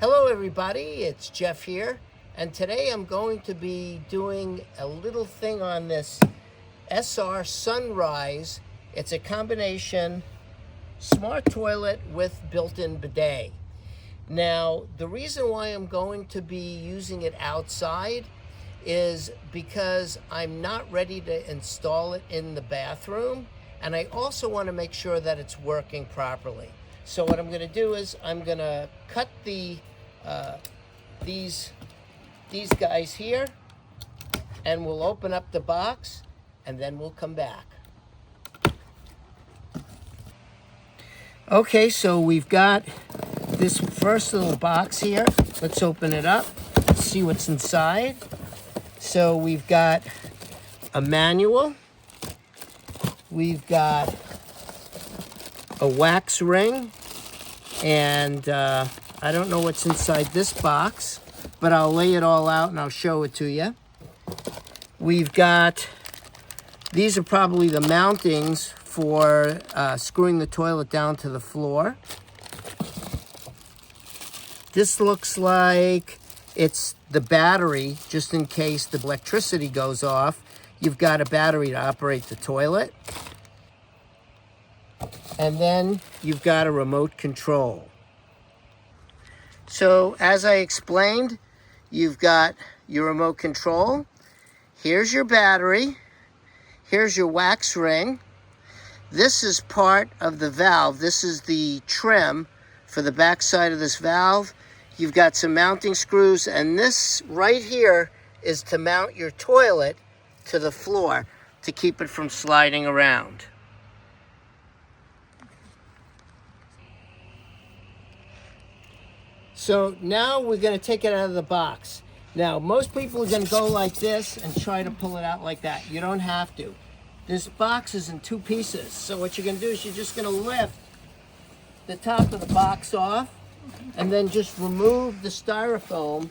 Hello everybody, it's Jeff here, and today I'm going to be doing a little thing on this SR Sunrise. It's a combination smart toilet with built-in bidet. Now, the reason why I'm going to be using it outside is because I'm not ready to install it in the bathroom, and I also want to make sure that it's working properly. So what I'm going to do is I'm going to cut these guys here, and we'll open up the box, and then we'll come back. Okay, so we've got this first little box here. Let's open it up, see what's inside. So we've got a manual. We've got a wax ring, and I don't know what's inside this box, but I'll lay it all out and I'll show it to you. We've got, these are probably the mountings for screwing the toilet down to the floor. This looks like it's the battery, just in case the electricity goes off. You've got a battery to operate the toilet. And then you've got a remote control. So as I explained, you've got your remote control. Here's your battery. Here's your wax ring. This is part of the valve. This is the trim for the back side of this valve. You've got some mounting screws, and this right here is to mount your toilet to the floor to keep it from sliding around. So now we're going to take it out of the box. Now, most people are going to go like this and try to pull it out like that. You don't have to. This box is in two pieces. So what you're going to do is you're just going to lift the top of the box off and then just remove the styrofoam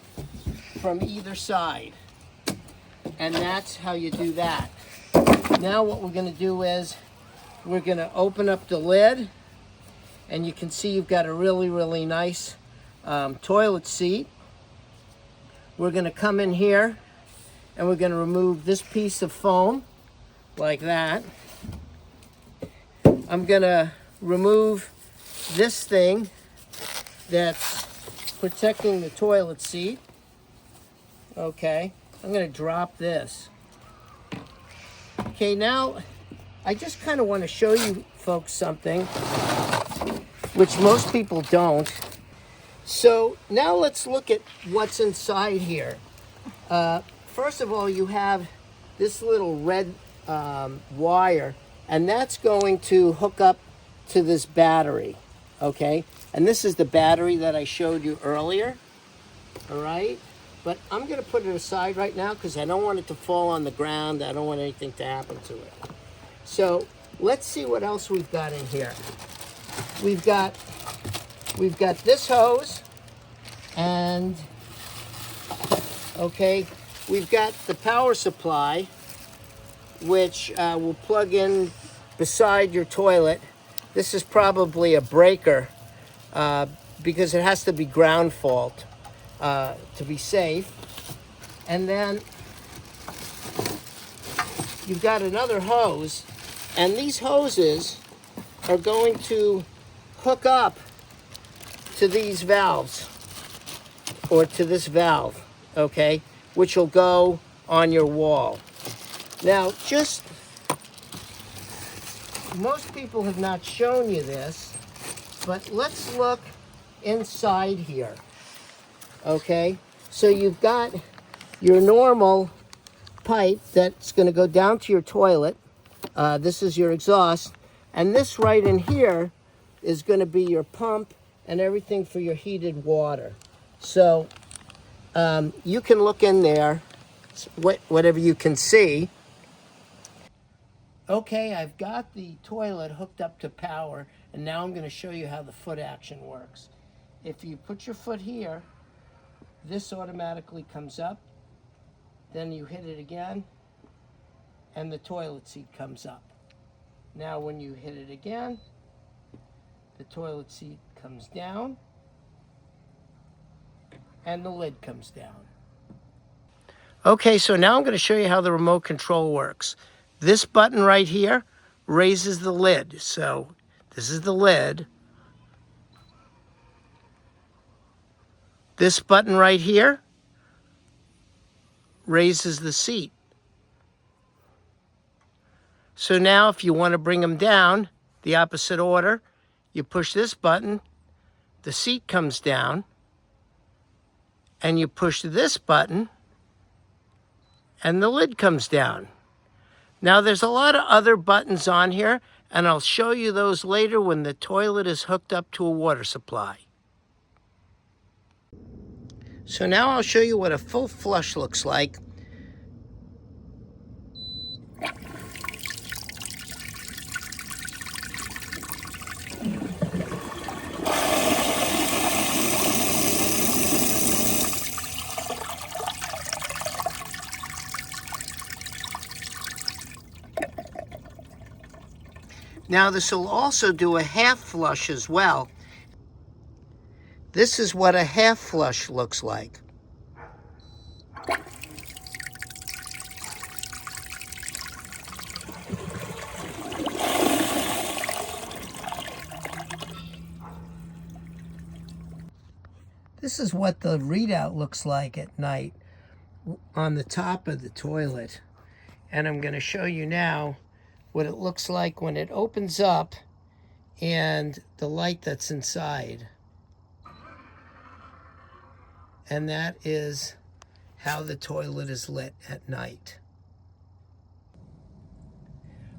from either side. And that's how you do that. Now what we're going to do is we're going to open up the lid, and you can see you've got a really nice toilet seat. We're going to come in here and we're going to remove this piece of foam like that. I'm going to remove this thing that's protecting the toilet seat. Okay, I'm going to drop this. Okay, now I just kind of want to show you folks something which most people don't. So now let's look at what's inside here. First of all, you have this little red wire, and that's going to hook up to this battery, okay? And this is the battery that I showed you earlier, all right? But I'm gonna put it aside right now because I don't want it to fall on the ground. I don't want anything to happen to it. So let's see what else we've got in here. We've got this hose, and okay, we've got the power supply, which will plug in beside your toilet. This is probably a breaker because it has to be ground fault to be safe. And then you've got another hose, and these hoses are going to hook up to these valves, or to this valve, okay, which will go on your wall. Now, just, most people have not shown you this, but let's look inside here, okay? So you've got your normal pipe that's going to go down to your toilet. This is your exhaust, and this right in here is going to be your pump and everything for your heated water. So you can look in there, whatever you can see. Okay, I've got the toilet hooked up to power, and now I'm going to show you how the foot action works. If you put your foot here, this automatically comes up, then you hit it again, and the toilet seat comes up. Now when you hit it again, the toilet seat comes down, and the lid comes down. Okay, so now I'm going to show you how the remote control works. This button right here raises the lid. So this is the lid. This button right here raises the seat. So now if you want to bring them down, the opposite order, you push this button, the seat comes down, and you push this button, and the lid comes down. Now there's a lot of other buttons on here, and I'll show you those later when the toilet is hooked up to a water supply. So now I'll show you what a full flush looks like. Now this will also do a half flush as well. This is what a half flush looks like. This is what the readout looks like at night on the top of the toilet. And I'm going to show you now what it looks like when it opens up and the light that's inside. And that is how the toilet is lit at night.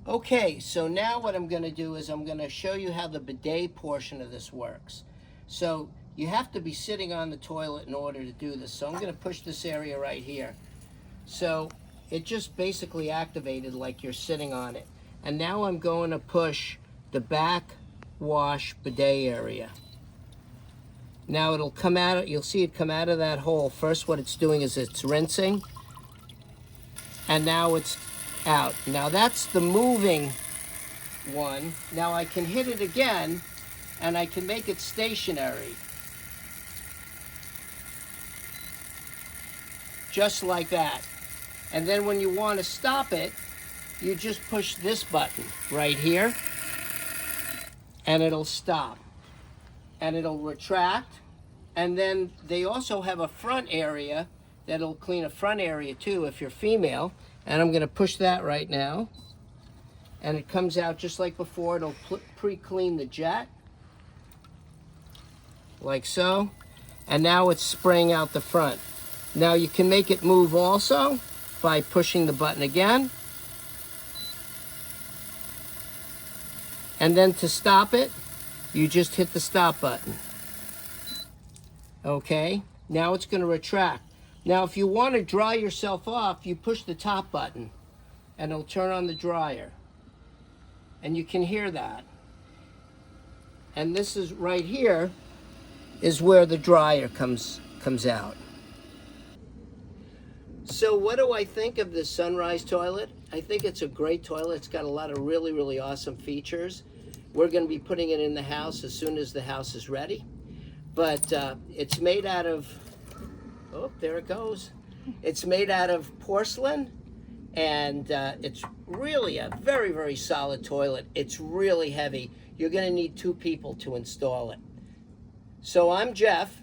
Okay, so now what I'm going to do is I'm going to show you how the bidet portion of this works. So you have to be sitting on the toilet in order to do this. So I'm going to push this area right here. So it just basically activated like you're sitting on it. And now I'm going to push the back wash bidet area. Now it'll come out, you'll see it come out of that hole. First what it's doing is it's rinsing. And now it's out. Now that's the moving one. Now I can hit it again and I can make it stationary. Just like that. And then when you want to stop it, you just push this button right here and it'll stop. And it'll retract. And then they also have a front area that'll clean a front area too if you're female. And I'm going to push that right now. And it comes out just like before. It'll pre-clean the jet. Like so. And now it's spraying out the front. Now you can make it move also by pushing the button again. And then to stop it, you just hit the stop button. Okay, now it's going to retract. Now if you want to dry yourself off, you push the top button and it'll turn on the dryer. And you can hear that. And this is right here is where the dryer comes out. So what do I think of this Sunrise toilet? I think it's a great toilet. It's got a lot of really, really awesome features. We're going to be putting it in the house as soon as the house is ready. But it's made out of, oh, there it goes. It's made out of porcelain, and it's really a very, very solid toilet. It's really heavy. You're going to need 2 people to install it. So I'm Jeff,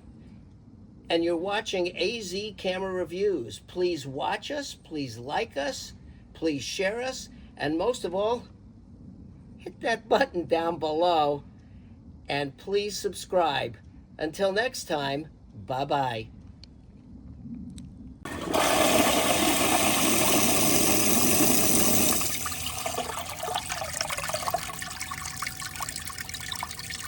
and you're watching AZ Camera Reviews. Please watch us, please like us, please share us, and most of all, hit that button down below, and please subscribe. Until next time, bye-bye.